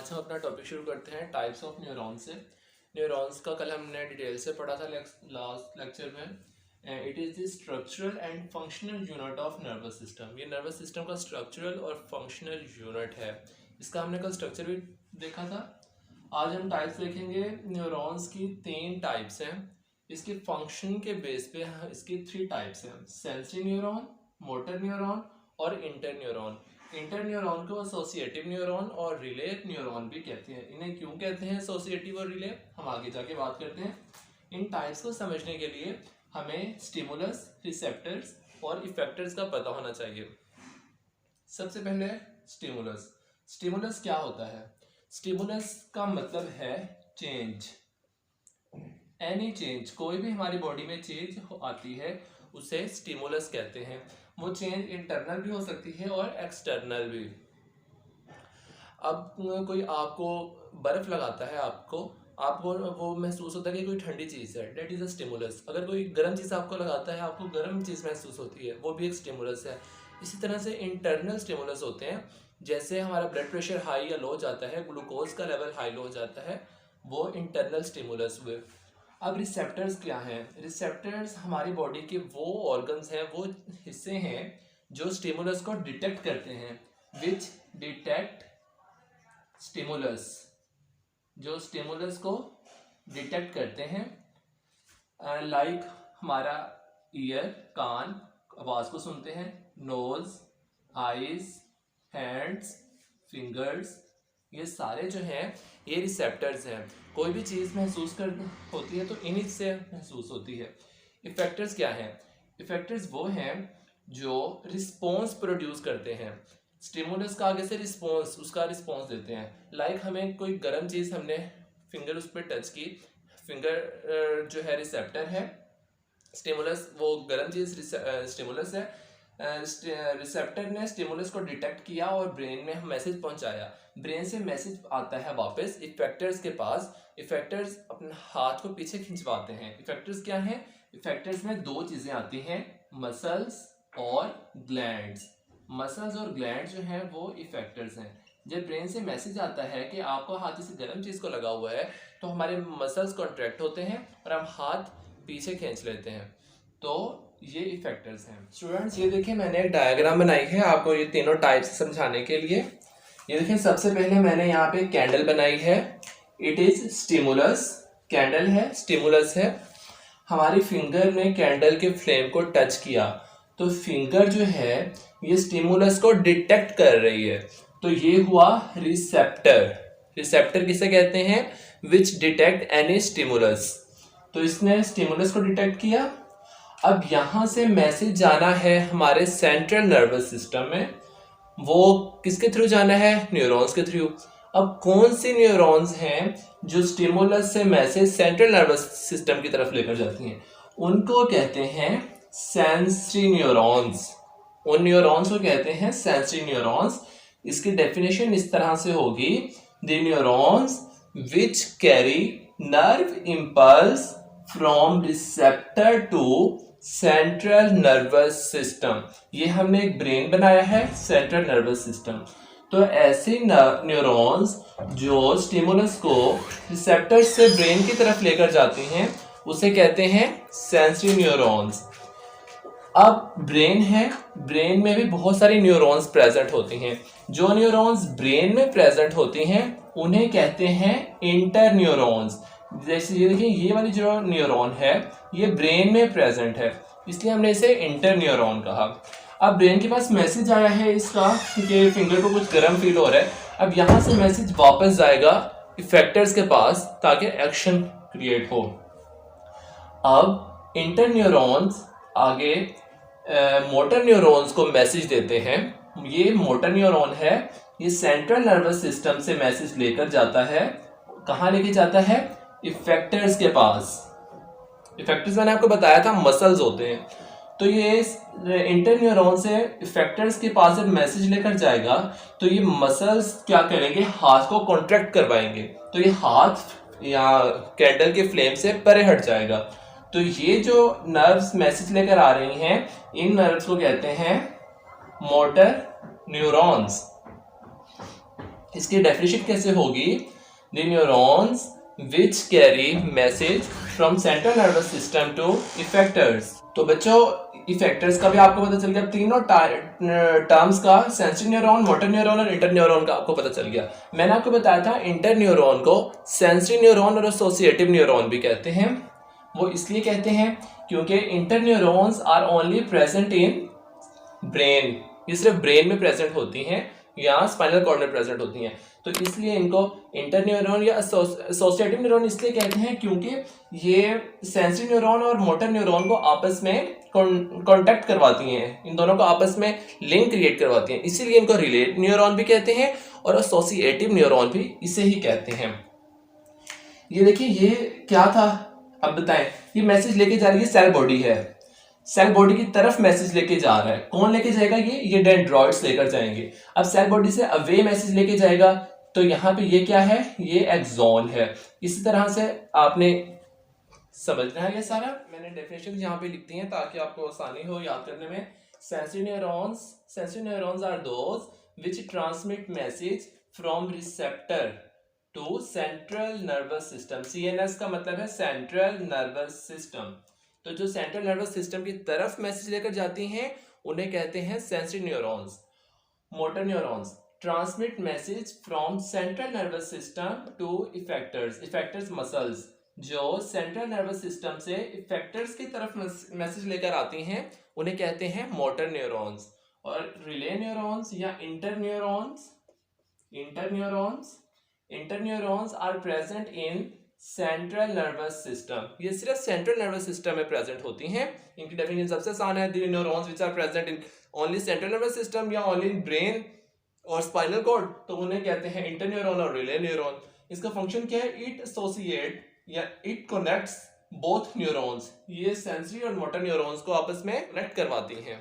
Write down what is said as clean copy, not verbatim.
से हम अपना टॉपिक शुरू करते हैं टाइप्स ऑफ न्यूरॉन्स से। न्यूरॉन्स का कल हमने डिटेल से पढ़ा था लास्ट लेक्चर में। It is the structural and functional unit of nervous system. ये नर्वस सिस्टम का स्ट्रक्चरल और फंक्शनल यूनिट है। इसका हमने कल स्ट्रक्चर भी देखा था। आज हम टाइप्स देखेंगे। न्यूरॉन्स की 3 टाइप्स हैं। इसके फंक्शन के बेस पे इसकी 3 टाइप्स हैं, सेंसरी न्यूरॉन, मोटर न्यूरॉन और इंटर न्यूरॉन। इंटर न्यूरॉन को एसोसिएटिव न्यूरॉन और रिले न्यूरॉन भी कहते हैं। इन्हें क्यों कहते हैं एसोसिएटिव और रिले, हम आगे जाके बात करते हैं। इन टाइप्स को समझने के लिए हमें स्टिमुलस, रिसेप्टर्स और इफेक्टर्स का पता होना चाहिए। सबसे पहले स्टिमुलस। स्टिमुलस क्या होता है? स्टिमुलस का मतलब है चेंज। एनी चेंज, कोई भी हमारी बॉडी में चेंज आती है उसे स्टिमुलस कहते हैं। वो चेंज इंटरनल भी हो सकती है और एक्सटर्नल भी। अब कोई आपको बर्फ लगाता है, आपको वो महसूस होता है कि कोई ठंडी चीज़ है, डेट इज़ अ स्टिमुलस। अगर कोई गर्म चीज़ आपको लगाता है, आपको गर्म चीज़ महसूस होती है, वो भी एक स्टिमुलस है। इसी तरह से इंटरनल स्टिमुलस होते हैं, जैसे हमारा ब्लड प्रेशर हाई या लो हो जाता है, ग्लूकोज का लेवल हाई लो हो जाता है, वो इंटरनल स्टिमुलस हुए। अब रिसेप्टर्स क्या हैं? रिसेप्टर्स हमारी बॉडी के वो ऑर्गन्स हैं, वो हिस्से हैं जो स्टिमुलस को डिटेक्ट करते हैं। विच डिटेक्ट स्टिमुलस, जो स्टिमुलस को डिटेक्ट करते हैं। लाइक हमारा ईयर, कान आवाज़ को सुनते हैं, नोज, आईज, हैंड्स, फिंगर्स, ये सारे जो हैं ये रिसेप्टर्स हैं। कोई भी चीज़ महसूस कर होती है तो इन्हीं से महसूस होती है। इफेक्टर्स क्या हैं? इफेक्टर्स वो हैं जो रिस्पॉन्स प्रोड्यूस करते हैं। स्टिमुलस का आगे से रिस्पॉन्स, उसका रिस्पॉन्स देते हैं। लाइक हमें कोई गर्म चीज़, हमने फिंगर उस पर टच की, फिंगर जो है रिसेप्टर है, स्टिमुलस वो गर्म चीज़ स्टिमुलस है। रिसेप्टर ने स्टिमुलस को डिटेक्ट किया और ब्रेन में मैसेज पहुंचाया। ब्रेन से मैसेज आता है वापस इफेक्टर्स के पास। इफेक्टर्स अपने हाथ को पीछे खिंचवाते हैं। इफेक्टर्स क्या हैं? इफेक्टर्स में 2 चीज़ें आती हैं, मसल्स और ग्लैंड्स। मसल्स और ग्लैंड जो हैं वो इफेक्टर्स हैं। जब ब्रेन से मैसेज आता है कि आपको हाथ किसी गर्म चीज़ को लगा हुआ है, तो हमारे मसल्स कॉन्ट्रैक्ट होते हैं और हम हाथ पीछे खींच लेते हैं। तो ये इफेक्टर्स हैं। स्टूडेंट्स ये देखिए, मैंने एक डायग्राम बनाई है आपको ये तीनों टाइप्स समझाने के लिए। ये देखिए, सबसे पहले मैंने यहाँ पे कैंडल बनाई है। इट इज स्टिमुलस, कैंडल है, स्टिमुलस है। हमारी फिंगर ने कैंडल के फ्लेम को टच किया तो फिंगर जो है ये स्टिमुलस को डिटेक्ट कर रही है, तो ये हुआ रिसेप्टर। रिसेप्टर किसे कहते हैं? विच डिटेक्ट एनी स्टिमुलस। तो इसने स्टिमुलस को डिटेक्ट किया। अब यहां से मैसेज जाना है हमारे सेंट्रल नर्वस सिस्टम में। वो किसके थ्रू जाना है? न्यूरॉन्स के थ्रू। अब कौन सी न्यूरॉन्स हैं जो स्टिमुलस से मैसेज सेंट्रल नर्वस सिस्टम की तरफ लेकर जाती हैं? उनको कहते हैं सेंसरी न्यूरॉन्स। उन न्यूरॉन्स को कहते हैं सेंसरी न्यूरॉन्स। इसकी डेफिनेशन इस तरह से होगी, the neurons which carry nerve impulse from receptor to central nervous system. ये हमने एक ब्रेन बनाया है, सेंट्रल नर्वस सिस्टम। तो ऐसे न्यूरॉन्स जो स्टिमुलस को रिसेप्टर से ब्रेन की तरफ लेकर जाती हैं उसे कहते हैं सेंसरी न्यूरॉन्स। अब ब्रेन है, ब्रेन में भी बहुत सारी न्यूरॉन्स प्रेजेंट होती हैं। जो न्यूरॉन्स ब्रेन में प्रेजेंट होती हैं उन्हें कहते हैं इंटर न्यूरॉन्स। जैसे ये देखिए, ये वाली जो न्यूरॉन है ये ब्रेन में प्रेजेंट है, इसलिए हमने इसे इंटर न्यूरॉन कहा। अब ब्रेन के पास मैसेज आया है इसका कि फिंगर को कुछ गर्म फील हो रहा है। अब यहाँ से मैसेज वापस जाएगा इफेक्टर्स के पास ताकि एक्शन क्रिएट हो। अब इंटर न्यूरॉन्स आगे मोटर न्यूरॉन्स को मैसेज देते हैं। ये मोटर न्यूरॉन है, ये सेंट्रल नर्वस सिस्टम से मैसेज लेकर जाता है। कहाँ लेके जाता है? इफेक्टर्स के पास। इफेक्टर्स मैंने आपको बताया था मसल्स होते हैं। तो ये इंटर न्यूरॉन से इफेक्टर्स के पास जब मैसेज लेकर जाएगा तो ये मसल्स क्या करेंगे? हाथ को कॉन्ट्रैक्ट करवाएंगे, तो ये हाथ या कैंडल के फ्लेम से परे हट जाएगा। तो ये जो नर्व्स मैसेज लेकर आ रही हैं, इन नर्व्स को कहते हैं मोटर न्यूरॉन्स। इसकी डेफिनेशन कैसे होगी? The neurons which carry message from central nervous system to effectors. तो बच्चों इफेक्टर्स का भी आपको पता चल गया, तीनों टर्म्स का, सेंसरी न्यूरॉन, मोटर न्यूरॉन और इंटर न्यूरॉन का आपको पता चल गया। मैंने आपको बताया था इंटर न्यूरॉन को सेंसरी न्यूरॉन और एसोसिएटिव न्यूरॉन भी कहते हैं। वो इसलिए कहते हैं क्योंकि inter neurons are only present in brain, ये सिर्फ ब्रेन में प्रेजेंट होती हैं या स्पाइनल कॉर्ड में प्रेजेंट होती हैं। तो इसलिए इनको इंटर न्यूरॉन या एसोसिएटिव न्यूरॉन इसलिए कहते हैं क्योंकि ये सेंसरी न्यूरॉन और मोटर न्यूरॉन को आपस में कांटेक्ट करवाती हैं, इन दोनों को आपस में लिंक क्रिएट करवाती हैं, इसीलिए इनको रिलेट न्यूरॉन भी कहते हैं और एसोसिएटिव न्यूरॉन भी इसे ही कहते हैं। ये देखिए ये क्या था, अब बताएं। ये मैसेज लेके जा रही है, सेल बॉडी है, सेल बॉडी की तरफ मैसेज लेके जा रहा है। कौन लेके जाएगा? ये डेंड्रॉइड्स लेकर जाएंगे। अब सेल बॉडी से अवे मैसेज लेके जाएगा, तो यहाँ पे ये क्या है? ये एक्सॉन है। इसी तरह से आपने समझना है ये सारा। मैंने डेफिनेशन यहाँ पे लिख दी है ताकि आपको आसानी हो याद करने में। Sensory neurons are those which transmit message from receptor to central nervous system. CNS का मतलब है सेंट्रल नर्वस सिस्टम। तो जो सेंट्रल नर्वस सिस्टम की तरफ मैसेज लेकर जाती हैं उन्हें कहते हैं sensory neurons. Motor neurons transmit message from central nervous system to effectors muscles. जो सेंट्रल नर्वस सिस्टम से इफेक्टर्स की तरफ मैसेज लेकर आती हैं उन्हें कहते हैं मोटर न्यूरॉन्स। और रिले न्यूरॉन्स या inter neurons are present in central nervous system. ये सिर्फ सेंट्रल नर्वस सिस्टम में प्रेजेंट होती हैं। इनकी डेफिनेशन सबसे आसान है, the neurons which are present in only central nervous system या ओनली इन ब्रेन और स्पाइनल कॉर्ड, तो उन्हें कहते हैं इंटर न्यूरॉन और रिले न्यूरॉन। इसका फंक्शन क्या है? इट एसोसिएट या इट कनेक्ट्स बोथ न्यूरॉन्स। ये सेंसरी और मोटर न्यूरॉन्स को आपस में कनेक्ट करवाती हैं।